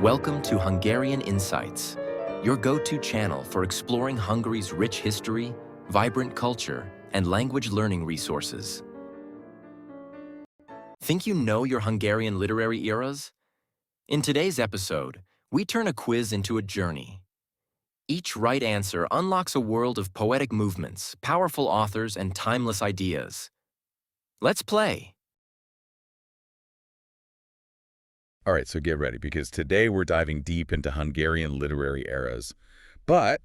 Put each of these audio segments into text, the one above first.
Welcome to Hungarian Insights, your go-to channel for exploring Hungary's rich history, vibrant culture, and language learning resources. Think you know your Hungarian literary eras? In today's episode, we turn a quiz into a journey. Each right answer unlocks a world of poetic movements, powerful authors, and timeless ideas. Let's play. All right, so get ready, because today we're diving deep into Hungarian literary eras. But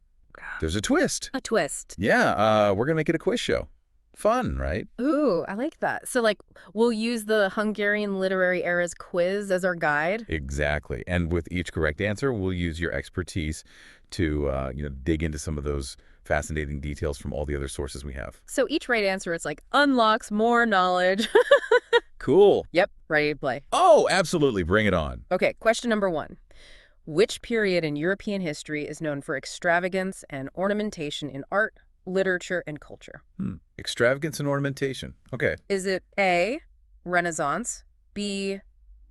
there's a twist. A twist. Yeah, we're going to make it a quiz show. Fun, right? Ooh, I like that. So, we'll use the Hungarian literary eras quiz as our guide? Exactly. And with each correct answer, we'll use your expertise to, dig into some of those fascinating details from all the other sources we have. So each right answer, it's unlocks more knowledge. Cool. Yep, ready to play. Oh, absolutely. Bring it on. Okay, question number 1. Which period in European history is known for extravagance and ornamentation in art, literature, and culture? Extravagance and ornamentation. Okay. Is it A, Renaissance, B,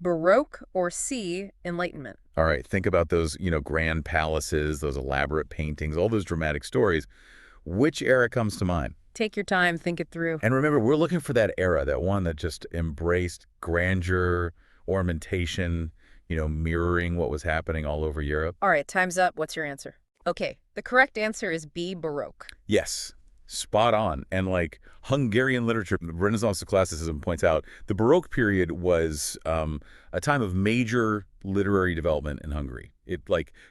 Baroque, or C, Enlightenment? All right. Think about those, grand palaces, those elaborate paintings, all those dramatic stories. Which era comes to mind? Take your time, think it through. And remember, we're looking for that era, that one that just embraced grandeur, ornamentation, mirroring what was happening all over Europe. All right, time's up. What's your answer? Okay, the correct answer is B, Baroque. Yes, spot on. And like Hungarian literature, Renaissance classicism points out, the Baroque period was a time of major literary development in Hungary. It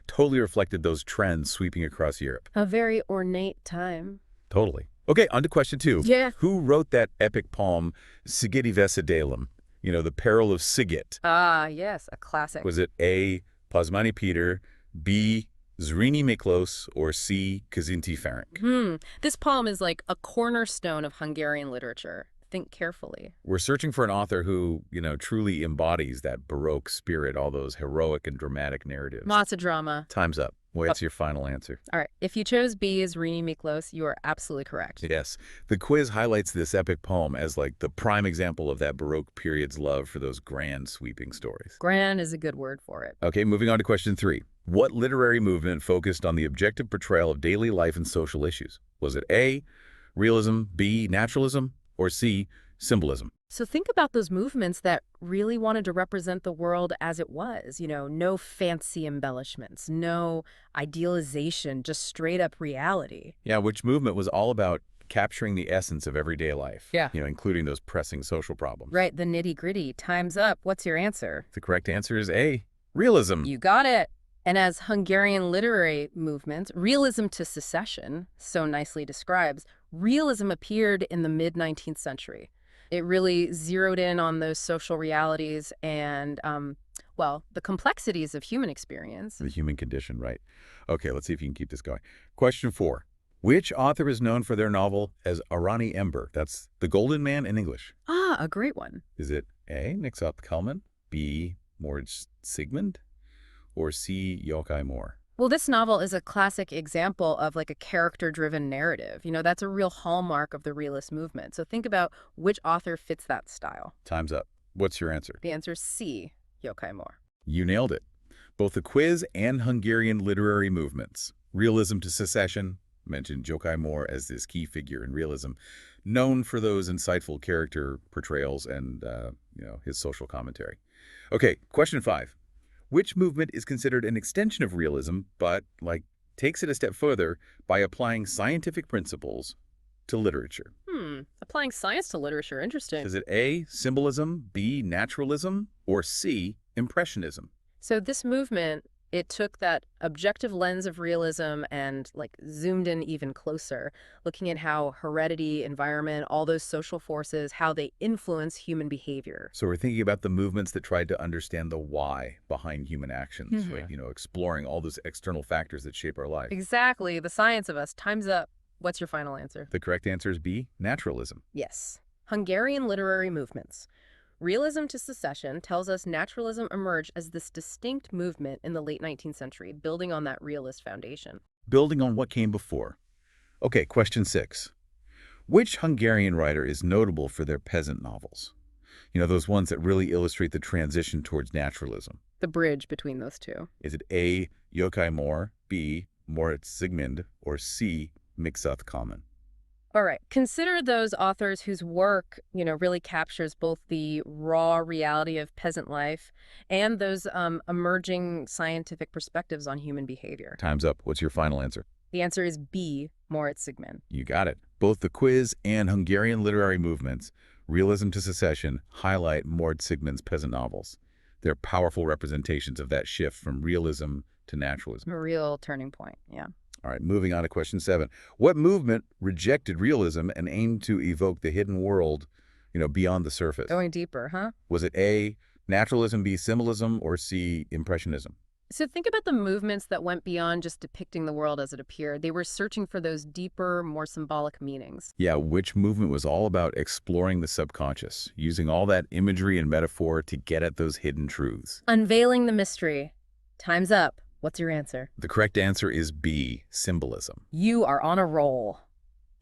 totally reflected those trends sweeping across Europe. A very ornate time. Totally. Okay, on to question 2. Yeah. Who wrote that epic poem, Sigeti Veszedelem? The Peril of Sigit. Ah, yes, a classic. Was it A, Pázmány Péter, B, Zrínyi Miklós, or C, Kazinti Ferenc? This poem is like a cornerstone of Hungarian literature. Think carefully. We're searching for an author who, truly embodies that Baroque spirit, all those heroic and dramatic narratives. Lots of drama. Time's up. What's your final answer? All right, if you chose B as Zrínyi Miklós, you are absolutely correct. Yes. The quiz highlights this epic poem as the prime example of that Baroque period's love for those grand, sweeping stories. Grand is a good word for it. Okay, moving on to question 3. What literary movement focused on the objective portrayal of daily life and social issues? Was it A, realism, B, naturalism, or C, symbolism? So think about those movements that really wanted to represent the world as it was. No fancy embellishments, no idealization, just straight up reality. Yeah, which movement was all about capturing the essence of everyday life. Yeah. Including those pressing social problems. Right, the nitty-gritty. Time's up. What's your answer? The correct answer is A, realism. You got it. And as Hungarian literary movement, realism to secession so nicely describes, realism appeared in the mid-19th century. It really zeroed in on those social realities and, the complexities of human experience. The human condition, right. Okay, let's see if you can keep this going. Question 4. Which author is known for their novel as Arany Ember? That's The Golden Man in English. Ah, a great one. Is it A, Niksop Kalman, B, Móricz Zsigmond, or C, Jókai Mór? Well, this novel is a classic example of a character-driven narrative. That's a real hallmark of the realist movement. So think about which author fits that style. Time's up. What's your answer? The answer is C, Jókai Mór. You nailed it. Both the quiz and Hungarian literary movements, realism to secession, mentioned Jókai Mór as this key figure in realism, known for those insightful character portrayals and, his social commentary. Okay, question 5. Which movement is considered an extension of realism, but, takes it a step further by applying scientific principles to literature? Applying science to literature, interesting. Is it A, symbolism, B, naturalism, or C, impressionism? So this movement, it took that objective lens of realism and zoomed in even closer, looking at how heredity, environment, all those social forces, how they influence human behavior. So we're thinking about the movements that tried to understand the why behind human actions, right? Exploring all those external factors that shape our life. Exactly. The science of us. Time's up. What's your final answer? The correct answer is B, naturalism. Yes. Hungarian literary movements. Realism to secession tells us naturalism emerged as this distinct movement in the late 19th century, building on that realist foundation. Building on what came before. Okay, question 6. Which Hungarian writer is notable for their peasant novels? Those ones that really illustrate the transition towards naturalism. the bridge between those two. Is it A, Yochai Moore, B, Móricz Zsigmond, or C, Mixoth Common? All right. Consider those authors whose work, really captures both the raw reality of peasant life and those emerging scientific perspectives on human behavior. Time's up. What's your final answer? The answer is B, Móricz Zsigmond. You got it. Both the quiz and Hungarian literary movements, Realism to Secession, highlight Móricz Zsigmond's peasant novels. They're powerful representations of that shift from realism to naturalism. A real turning point, yeah. All right, moving on to question 7. What movement rejected realism and aimed to evoke the hidden world, beyond the surface? Going deeper, huh? Was it A, naturalism, B, symbolism, or C, impressionism? So think about the movements that went beyond just depicting the world as it appeared. They were searching for those deeper, more symbolic meanings. Yeah, which movement was all about exploring the subconscious, using all that imagery and metaphor to get at those hidden truths. Unveiling the mystery. Time's up. What's your answer? The correct answer is B, symbolism. You are on a roll.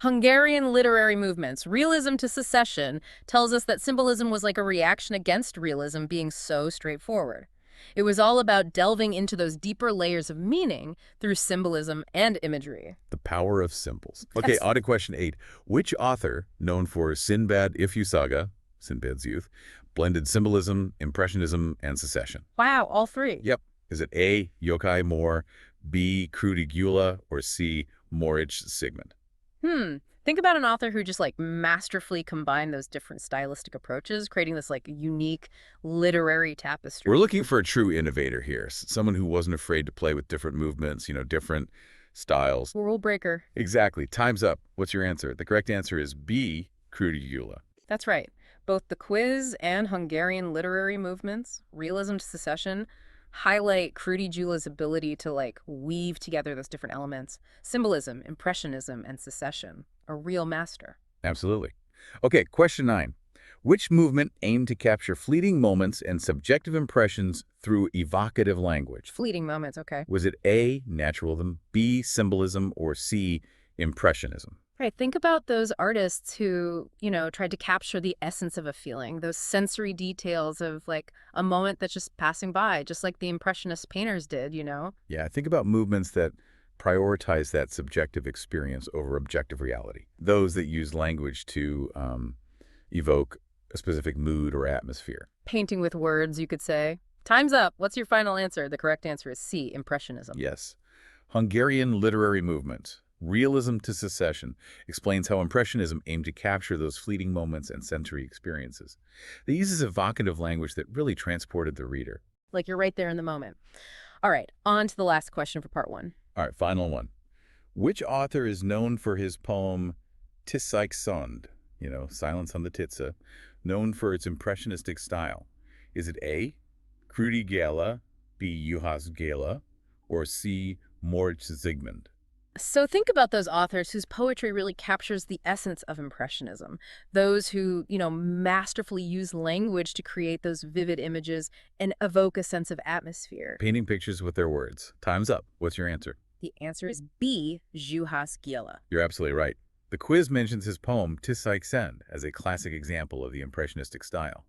Hungarian literary movements, realism to secession, tells us that symbolism was like a reaction against realism being so straightforward. It was all about delving into those deeper layers of meaning through symbolism and imagery. The power of symbols. Okay, Yes. on to question 8. Which author, known for Sinbad Ifyu Saga, Sinbad's Youth, blended symbolism, impressionism, and secession? Wow, all three. Yep. Is it A, Yochai Moore, B, Juhász Gyula, or C, Móricz Zsigmond? Think about an author who just masterfully combined those different stylistic approaches, creating this unique literary tapestry. We're looking for a true innovator here, someone who wasn't afraid to play with different movements, different styles. Rule breaker. Exactly. Time's up. What's your answer? The correct answer is B, Juhász Gyula. That's right. Both the quiz and Hungarian literary movements, realism to secession, highlight Juhász Gyula's ability to weave together those different elements. Symbolism, impressionism, and secession. A real master. Absolutely. Okay, question 9. Which movement aimed to capture fleeting moments and subjective impressions through evocative language? Fleeting moments, okay. Was it A, naturalism, B, symbolism, or C, impressionism? Right, think about those artists who, tried to capture the essence of a feeling, those sensory details of a moment that's just passing by, just like the Impressionist painters did, Yeah, think about movements that prioritize that subjective experience over objective reality. Those that use language to evoke a specific mood or atmosphere. Painting with words, you could say. Time's up. What's your final answer? The correct answer is C, Impressionism. Yes. Hungarian literary movement, Realism to Secession, explains how Impressionism aimed to capture those fleeting moments and sensory experiences. They uses evocative language that really transported the reader. Like you're right there in the moment. All right, on to the last question for part 1. All right, final one. Which author is known for his poem Tiszaik Silence on the Titsa, known for its impressionistic style? Is it A, Juhász Gyula, B, Juhász Gyula, or C, Móricz Zsigmond? So think about those authors whose poetry really captures the essence of Impressionism. Those who, masterfully use language to create those vivid images and evoke a sense of atmosphere. Painting pictures with their words. Time's up. What's your answer? The answer is B, Juhász Gyula. You're absolutely right. The quiz mentions his poem Tiszaik as a classic example of the impressionistic style.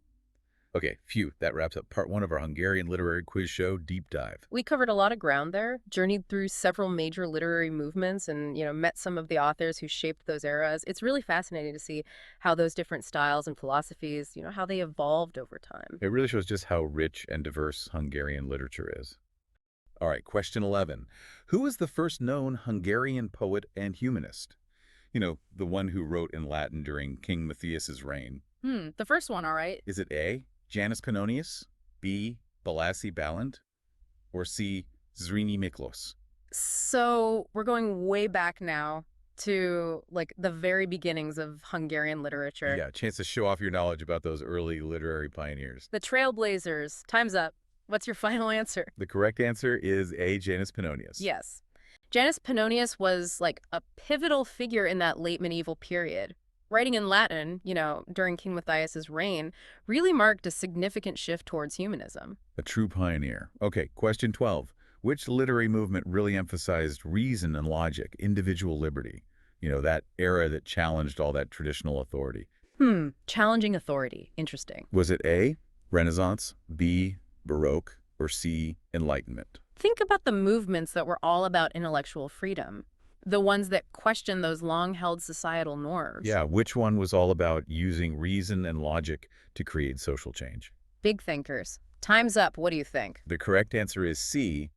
Okay, phew, that wraps up part 1 of our Hungarian literary quiz show Deep Dive. We covered a lot of ground there, journeyed through several major literary movements and, met some of the authors who shaped those eras. It's really fascinating to see how those different styles and philosophies, how they evolved over time. It really shows just how rich and diverse Hungarian literature is. All right, question 11. Who was the first known Hungarian poet and humanist? The one who wrote in Latin during King Matthias's reign. The first one, all right. Is it A, Janus Pannonius, B, Balasi Balint, or C, Zrínyi Miklós? So we're going way back now to the very beginnings of Hungarian literature. Yeah, chance to show off your knowledge about those early literary pioneers. The trailblazers. Time's up. What's your final answer? The correct answer is A, Janus Pannonius. Yes. Janus Pannonius was a pivotal figure in that late medieval period. Writing in Latin, during King Matthias's reign, really marked a significant shift towards humanism. A true pioneer. Okay, question 12. Which literary movement really emphasized reason and logic, individual liberty? That era that challenged all that traditional authority. Challenging authority. Interesting. Was it A, Renaissance, B, Baroque, or C, Enlightenment? Think about the movements that were all about intellectual freedom, the ones that question those long-held societal norms. Yeah, which one was all about using reason and logic to create social change? Big thinkers. Time's up. What do you think? The correct answer is C,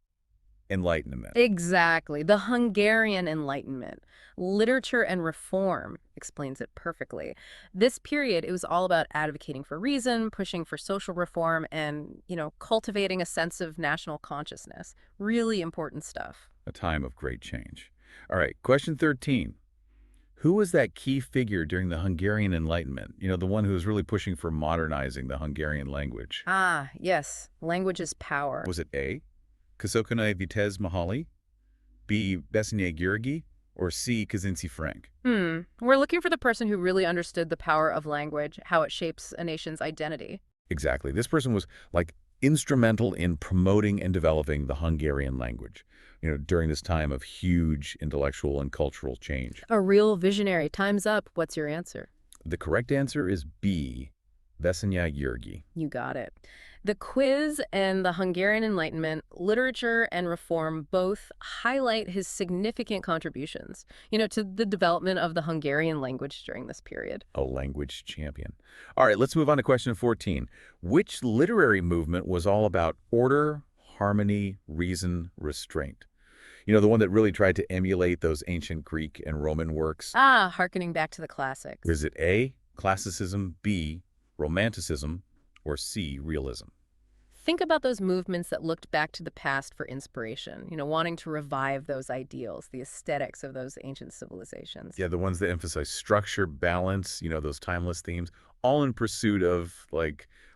Enlightenment. Exactly. The Hungarian Enlightenment. Literature and reform explains it perfectly. This period, it was all about advocating for reason, pushing for social reform, and, cultivating a sense of national consciousness. Really important stuff. A time of great change. All right, question 13. Who was that key figure during the Hungarian Enlightenment? The one who was really pushing for modernizing the Hungarian language. Ah, yes. Language is power. Was it A, Kasakanai Vitez Mahali, B, Bessenye György, or C, Kazinci Frank? We're looking for the person who really understood the power of language, how it shapes a nation's identity. Exactly. This person was instrumental in promoting and developing the Hungarian language, during this time of huge intellectual and cultural change. A real visionary. Time's up. What's your answer? The correct answer is B, Bessenye György. You got it. The quiz and the Hungarian Enlightenment, literature and reform both highlight his significant contributions, to the development of the Hungarian language during this period. A language champion. All right, let's move on to question 14. Which literary movement was all about order, harmony, reason, restraint? The one that really tried to emulate those ancient Greek and Roman works. Ah, hearkening back to the classics. Is it A, classicism, B, romanticism, or C, realism? Think about those movements that looked back to the past for inspiration, wanting to revive those ideals, the aesthetics of those ancient civilizations. Yeah, the ones that emphasize structure, balance, those timeless themes, all in pursuit of,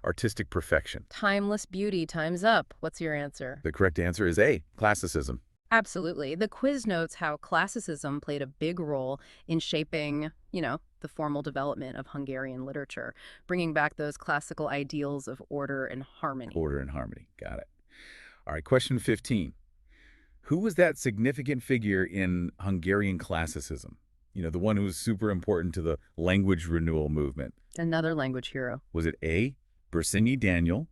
artistic perfection. Timeless beauty. Time's up. What's your answer? The correct answer is A, classicism. Absolutely. The quiz notes how classicism played a big role in shaping, the formal development of Hungarian literature, bringing back those classical ideals of order and harmony. Order and harmony. Got it. All right, question 15. Who was that significant figure in Hungarian classicism? The one who was super important to the language renewal movement. Another language hero. Was it A, Bersenyi Daniel,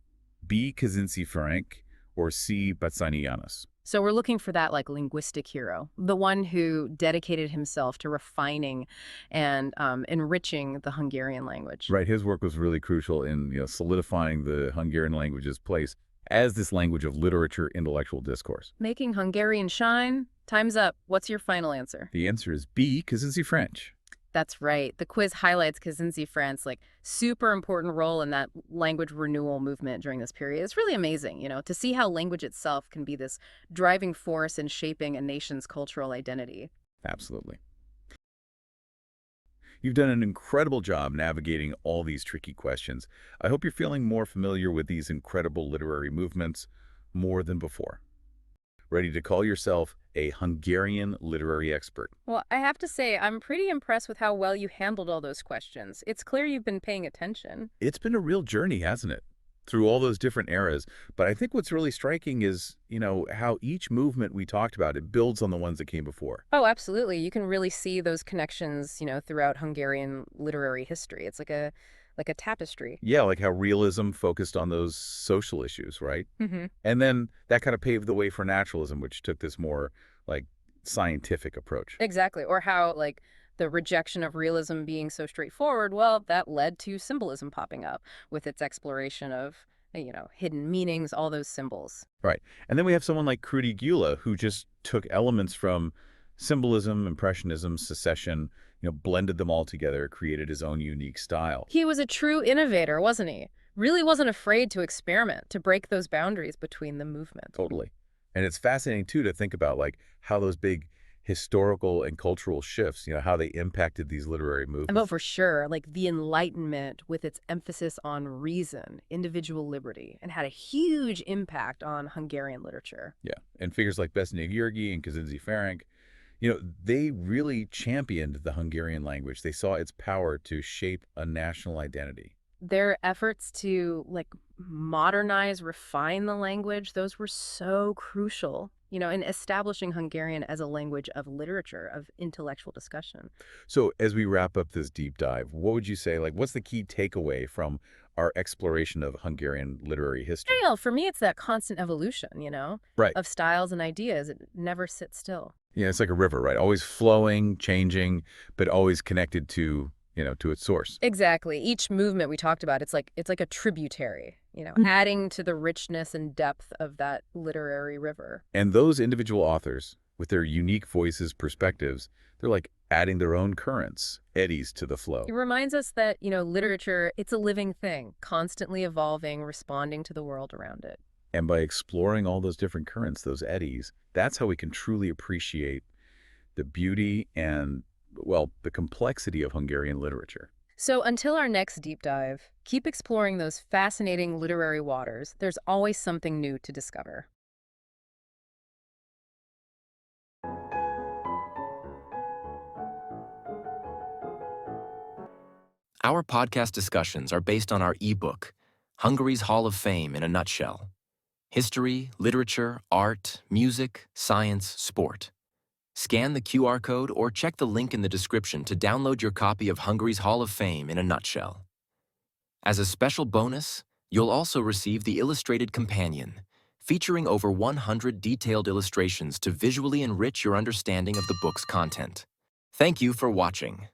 B, Kazinci Frank, or C, Batsani János? So we're looking for that linguistic hero, the one who dedicated himself to refining and enriching the Hungarian language. Right. His work was really crucial in solidifying the Hungarian language's place as this language of literature, intellectual discourse. Making Hungarian shine. Time's up. What's your final answer? The answer is B, Kazinci French. That's right. The quiz highlights Kazinci France's super important role in that language renewal movement during this period. It's really amazing, to see how language itself can be this driving force in shaping a nation's cultural identity. Absolutely. You've done an incredible job navigating all these tricky questions. I hope you're feeling more familiar with these incredible literary movements more than before. Ready to call yourself a Hungarian literary expert. Well, I have to say, I'm pretty impressed with how well you handled all those questions. It's clear you've been paying attention. It's been a real journey, hasn't it? Through all those different eras. But I think what's really striking is, how each movement we talked about, it builds on the ones that came before. Oh, absolutely. You can really see those connections, throughout Hungarian literary history. It's like a tapestry. Yeah, like how realism focused on those social issues, right? Mm-hmm. And then that kind of paved the way for naturalism, which took this more scientific approach. Exactly. Or how the rejection of realism being so straightforward, well, that led to symbolism popping up with its exploration of, hidden meanings, all those symbols. Right. And then we have someone like Juhász Gyula, who just took elements from symbolism, impressionism, secession, blended them all together, created his own unique style. He was a true innovator, wasn't he? Really wasn't afraid to experiment, to break those boundaries between the movements. Totally. And it's fascinating, too, to think about how those big historical and cultural shifts, how they impacted these literary movements. But for sure, the Enlightenment with its emphasis on reason, individual liberty, and had a huge impact on Hungarian literature. Yeah. And figures like Bessenye György and Kazinci Frank, they really championed the Hungarian language. They saw its power to shape a national identity. Their efforts to modernize, refine the language, those were so crucial, in establishing Hungarian as a language of literature, of intellectual discussion. So as we wrap up this deep dive, what would you say, what's the key takeaway from our exploration of Hungarian literary history. Yeah, for me, it's that constant evolution, Right. of styles and ideas. It never sits still. Yeah, it's like a river, right? Always flowing, changing, but always connected to, to its source. Exactly. Each movement we talked about, it's like a tributary, adding to the richness and depth of that literary river. And those individual authors, with their unique voices, perspectives, they're like adding their own currents, eddies to the flow. It reminds us that, literature, it's a living thing, constantly evolving, responding to the world around it. And by exploring all those different currents, those eddies, that's how we can truly appreciate the beauty and, well, the complexity of Hungarian literature. So until our next deep dive, keep exploring those fascinating literary waters. There's always something new to discover. Our podcast discussions are based on our ebook, Hungary's Hall of Fame in a Nutshell. History, literature, art, music, science, sport. Scan the QR code or check the link in the description to download your copy of Hungary's Hall of Fame in a Nutshell. As a special bonus, you'll also receive the Illustrated Companion, featuring over 100 detailed illustrations to visually enrich your understanding of the book's content. Thank you for watching.